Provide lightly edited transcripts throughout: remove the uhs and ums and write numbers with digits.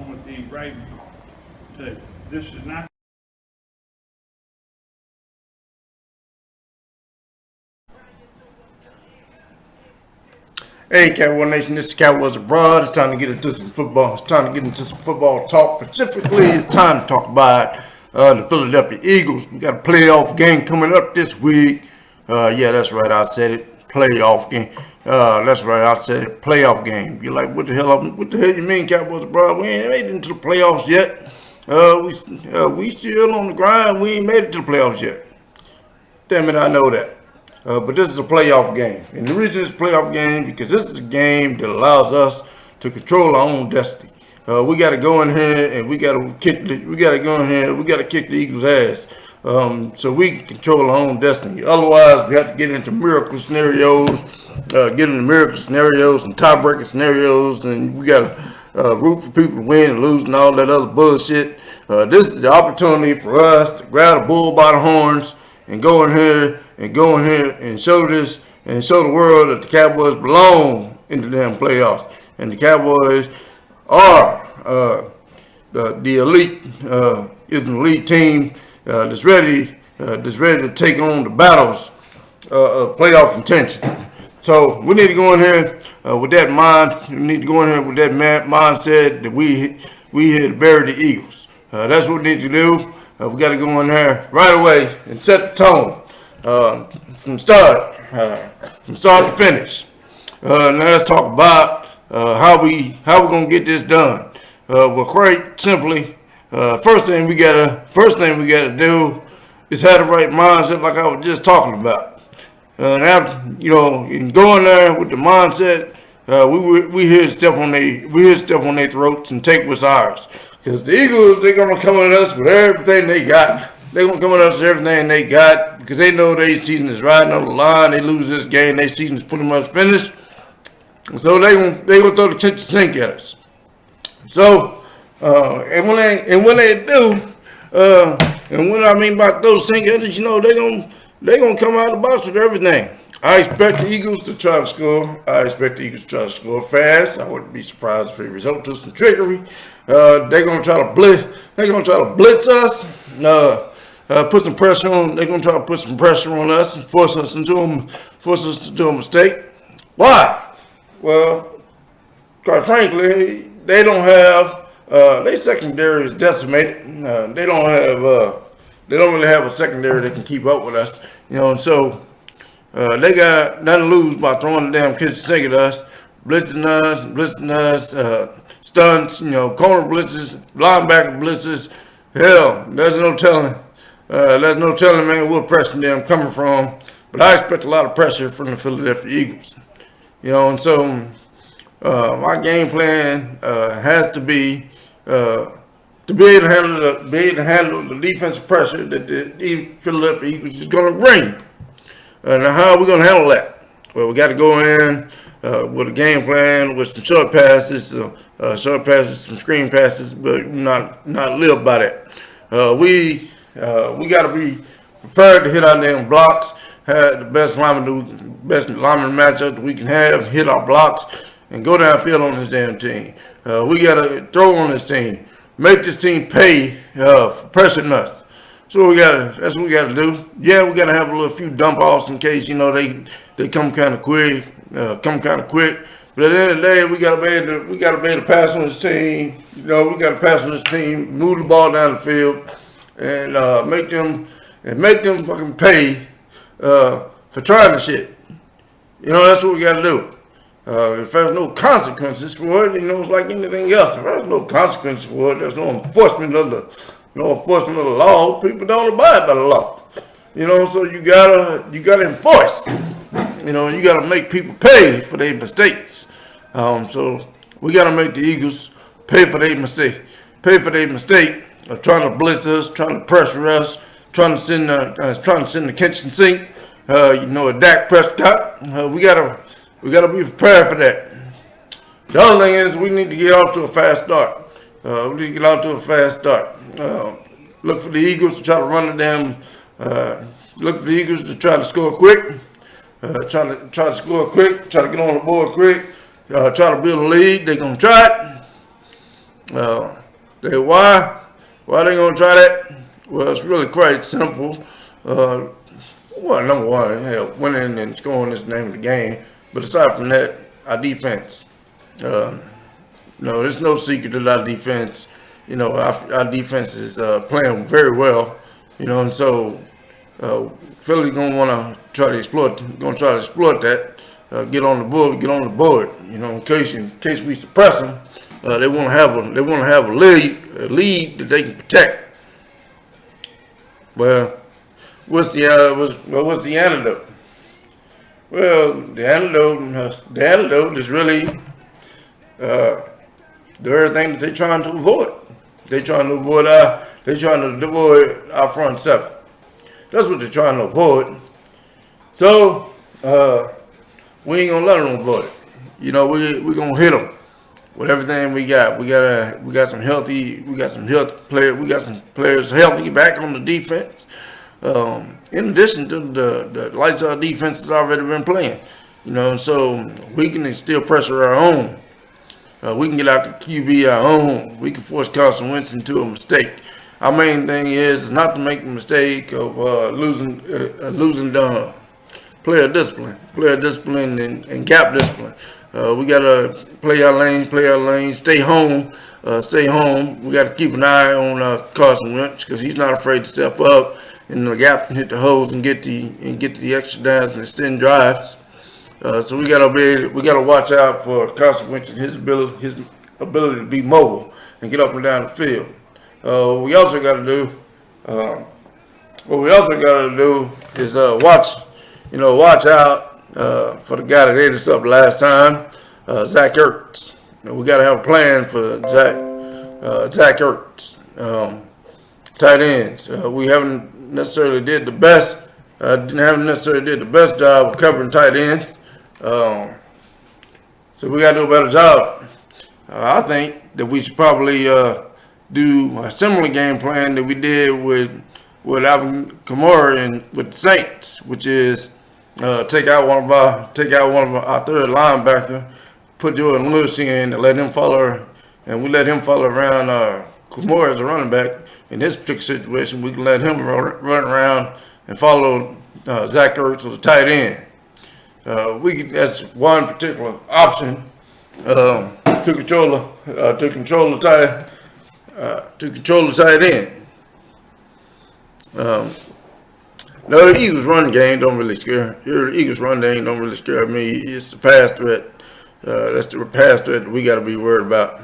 on with the Ravens too. This is not. Hey, Cowboy Nation, this is Cowboys Abroad. It's time to get into some football. It's time to get into some football talk. Specifically, it's time to talk about the Philadelphia Eagles. We got a playoff game coming up this week. Yeah, that's right. I said it. Playoff game. That's right. I said it. Playoff game. You're like, what the hell you mean, Cowboys Abroad? We ain't made it into the playoffs yet. We still on the grind. We ain't made it to the playoffs yet. Damn it, I know that. But this is a playoff game. And the reason it's a playoff game because this is a game that allows us to control our own destiny. We got to go in here and we got to kick the Eagles' ass. So we can control our own destiny. Otherwise, we have to get into miracle scenarios, and tie-breaking scenarios, and we got to root for people to win and lose and all that other bullshit. This is the opportunity for us to grab the bull by the horns and go in here and show the world that the Cowboys belong in the damn playoffs. And the Cowboys are the elite, is an elite team that's ready to take on the battles of playoff contention. So we need to go in here with that mindset. We need to go in here with that mindset that we here to bury the Eagles. That's what we need to do. We got to go in there right away and set the tone from start to finish. Now let's talk about how we gonna get this done. Well, quite simply, first thing we gotta do is have the right mindset, like I was just talking about. And after, and go in there with the mindset, we here to step on their throats and take what's ours. Because the Eagles, they're going to come at us with everything they got. They're going to come at us with everything they got because they know their season is riding on the line. They lose this game, their season is pretty much finished. So they're going to throw the kitchen sink at us. So, and when they do, and what I mean by throw the sink at us, they're going to come out of the box with everything. I expect the Eagles to try to score. I expect the Eagles to try to score fast. I wouldn't be surprised if it result to some trickery. They're gonna try to blitz. They're gonna try to blitz us. Put some pressure on. They're gonna try to put some pressure on us and force us to do a mistake. Why? Well, quite frankly, they don't have. Their secondary is decimated. They don't really have a secondary that can keep up with us. And so. They got nothing to lose by throwing the damn kitchen sink at us, blitzing us, stunts, corner blitzes, linebacker blitzes. Hell, there's no telling, man, where pressure them coming from. But I expect a lot of pressure from the Philadelphia Eagles. And so my game plan has to be to be able to handle the defensive pressure that the Philadelphia Eagles is going to bring. Now, how are we going to handle that? Well, we got to go in with a game plan, with some short passes, some screen passes, but not live by that. We got to be prepared to hit our damn blocks, have the best lineman matchup that we can have, hit our blocks, and go downfield on this damn team. We got to throw on this team, make this team pay for pressuring us. So that's what we got to do. Yeah, we got to have a few dump offs in case they come kind of quick. But at the end of the day, we got to be able to pass on this team. We got to pass on this team, move the ball down the field, and make them fucking pay for trying the shit. That's what we got to do. If there's no consequences for it, it's like anything else. If there's no consequences for it, there's no enforcement of the law. People don't abide by the law. So you gotta enforce. You gotta make people pay for their mistakes. So we gotta make the Eagles pay for their mistake of trying to blitz us, trying to pressure us, trying to send the kitchen sink. A Dak Prescott. We gotta be prepared for that. The other thing is we need to get off to a fast start. Look for the Eagles to try to run the damn. Look for the Eagles to try to score quick. Try to score quick. Try to get on the board quick. Try to build a lead. They're gonna try it. Why they gonna try that? Well, it's really quite simple. Uh, well, number one, hell, winning and scoring is the name of the game. But aside from that, our defense. Uh, there's no secret that our defense. Our defense is playing very well. And so Philly gonna want to try to exploit that. Get on the board. In case we suppress them, they want to have a lead that they can protect. Well, what's the antidote? Well, the antidote is really the very thing that they're trying to avoid. They're trying to avoid our front seven. That's what they're trying to avoid. So we ain't gonna let them avoid it. We're gonna hit them with everything we got. We got some healthy players. We got some players healthy back on the defense. In addition to the lights out defense that's already been playing, so we can still pressure our own. We can get out the QB our own. We can force Carson Wentz into a mistake. Our main thing is not to make the mistake of losing the player discipline, and gap discipline. We gotta play our lane, stay home. We gotta keep an eye on Carson Wentz because he's not afraid to step up in the gap and hit the holes and get the extra downs and extend drives. So we gotta watch out for Carson Wentz and his ability to be mobile and get up and down the field. What we also gotta do is watch out for the guy that ate us up last time, Zach Ertz. We gotta have a plan for Zach Ertz. Tight ends. We haven't necessarily did the best job of covering tight ends. So we got to do a better job. I think that we should probably do a similar game plan that we did with Alvin Kamara and with the Saints, which is take out one of our third linebacker, put Jordan Lewis in, and let him follow around Kamara as a running back. In this particular situation, we can let him run around and follow Zach Ertz as a tight end. That's one particular option to control the tight end. No, the Eagles' run game don't really scare. The Eagles' run game don't really scare me. It's the pass threat. That's the pass threat that we got to be worried about.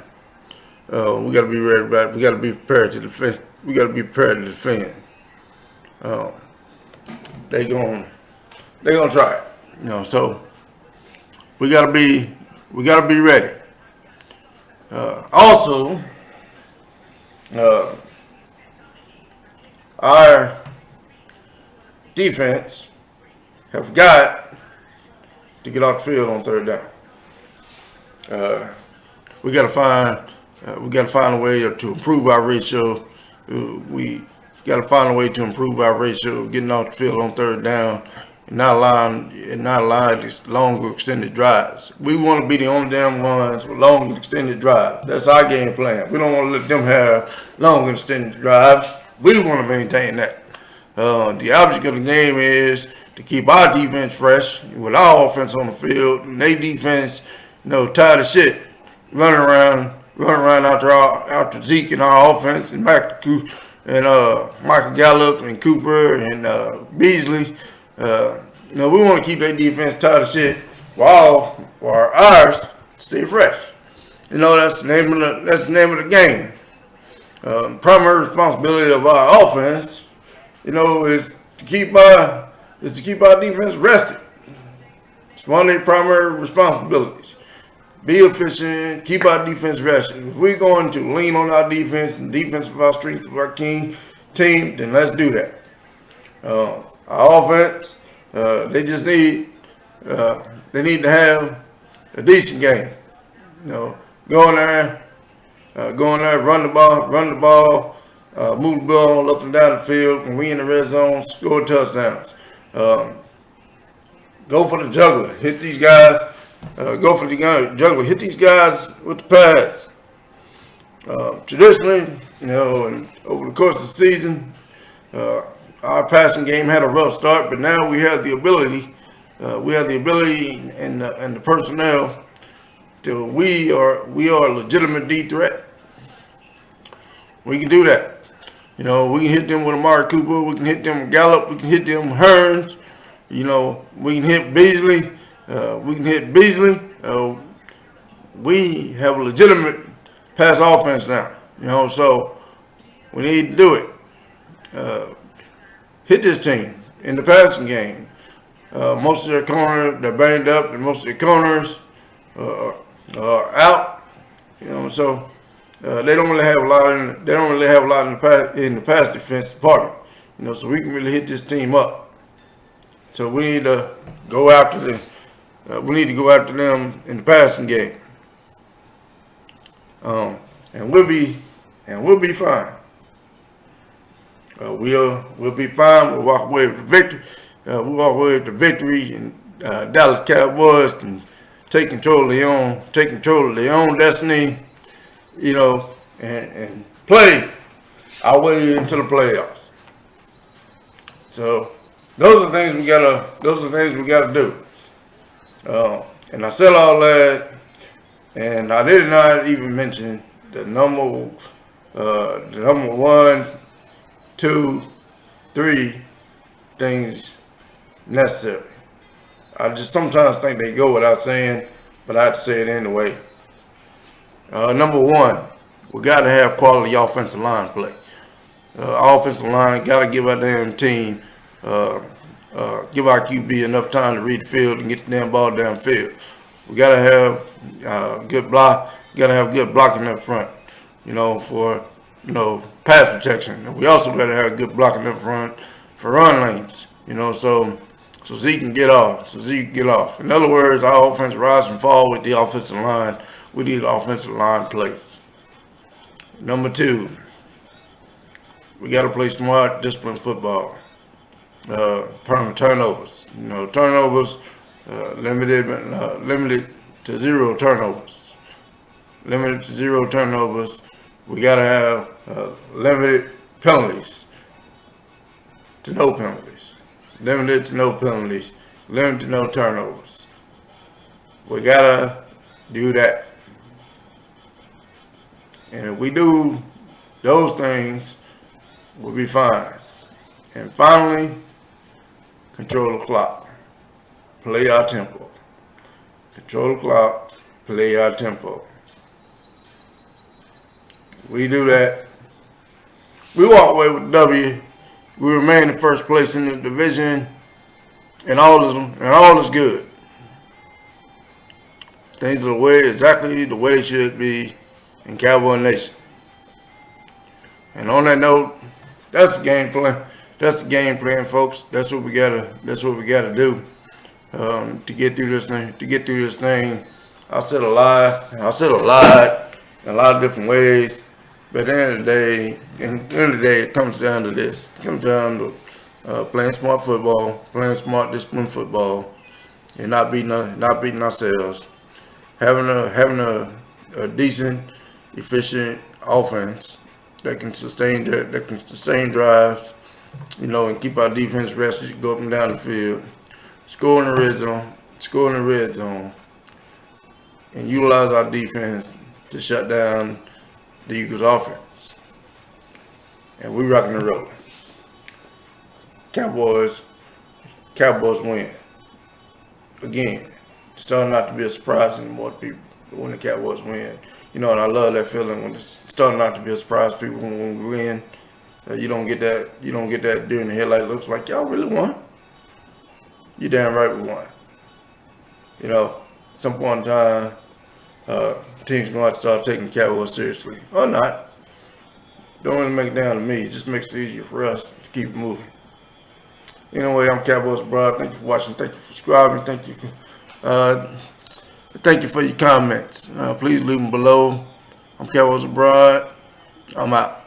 We got to be worried about it. We got to be prepared to defend. They gonna try it. So we gotta be ready. Also, our defense have got to get off the field on third down. We gotta find a way to improve our ratio. We got to find a way to improve our ratio of getting off the field on third down and not allowing these longer extended drives. We want to be the only damn ones with long extended drives. That's our game plan. We don't want to let them have long extended drives. We want to maintain that. The object of the game is to keep our defense fresh with our offense on the field and their defense, tired of shit, running around after Zeke and our offense and Michael Gallup and Cooper and Beasley. We want to keep their defense tired of shit while ours stay fresh. That's the name of the game. Primary responsibility of our offense, is to keep our defense rested. It's one of their primary responsibilities. Be efficient, keep our defense rested. If we're going to lean on our defense and defense of our strength of our team, then let's do that. Our offense, they need to have a decent game. Go in there, run the ball, move the ball up and down the field. When we in the red zone, score touchdowns. Go for the juggler. Hit these guys. Hit these guys with the pads. Traditionally, and over the course of the season, our passing game had a rough start, but now we have the ability, and the personnel to we are a legitimate D threat. We can do that. We can hit them with Amari Cooper. We can hit them with Gallup. We can hit them with Hearns. We can hit Beasley. We have a legitimate pass offense now. So we need to do it. Hit this team in the passing game. Most of their corners, they're banged up, and most of their corners are out. So they don't really have a lot in the pass defense department. So we can really hit this team up. So we need to go after them. We need to go after them in the passing game. And we'll be fine. We'll be fine. We'll walk away with the victory. We'll walk away with the victory, and Dallas Cowboys can take control of their own destiny. And play our way into the playoffs. So those are things we gotta do. And I said all that, and I did not even mention the number 1, 2, 3 things necessary. I just sometimes think they go without saying, but I have to say it anyway. Number 1, we got to have quality offensive line play. Offensive line got to give our damn team, give our QB enough time to read the field and get the damn ball downfield. We got to have good block. Got to have good blocking up front, for pass protection. And we also got to have good blocking up front for run lanes, so Zeke can get off. In other words, our offense rise and fall with the offensive line. We need offensive line play. Number 2, we got to play smart, disciplined football. Turnovers. Turnovers limited to 0 turnovers. Limited to 0 turnovers. We got to have limited penalties to no penalties. Limited to no penalties. Limited to no turnovers. We got to do that. And if we do those things, we'll be fine. And finally, control the clock. Play our tempo. Control the clock. Play our tempo. We do that. We walk away with W. We remain in first place in the division, and all is good. Things are exactly the way they should be in Cowboy Nation. And on that note, that's the game plan. That's the game plan, folks. That's what we gotta do to get through this thing. I said a lot in a lot of different ways. But at the end of the day, it comes down to this. It comes down to playing smart football, playing smart, disciplined football, and not beating ourselves. Having a decent, efficient offense that can sustain drives, and keep our defense rested, go up and down the field, score in the red zone, and utilize our defense to shut down the Eagles' offense. And we rocking and rolling. Cowboys win. Again, it's starting not to be a surprise anymore to people when the Cowboys win. And I love that feeling when it's starting not to be a surprise to people when we win. You don't get that during the headlight looks like y'all really won. You damn right we won. At some point in time, teams gonna have to start taking the Cowboys seriously or not. Don't really make it down to me. It just makes it easier for us to keep it moving. Anyway, I'm Cowboys Abroad. Thank you for watching. Thank you for subscribing. Thank you for your comments. Please leave them below. I'm Cowboys Abroad. I'm out.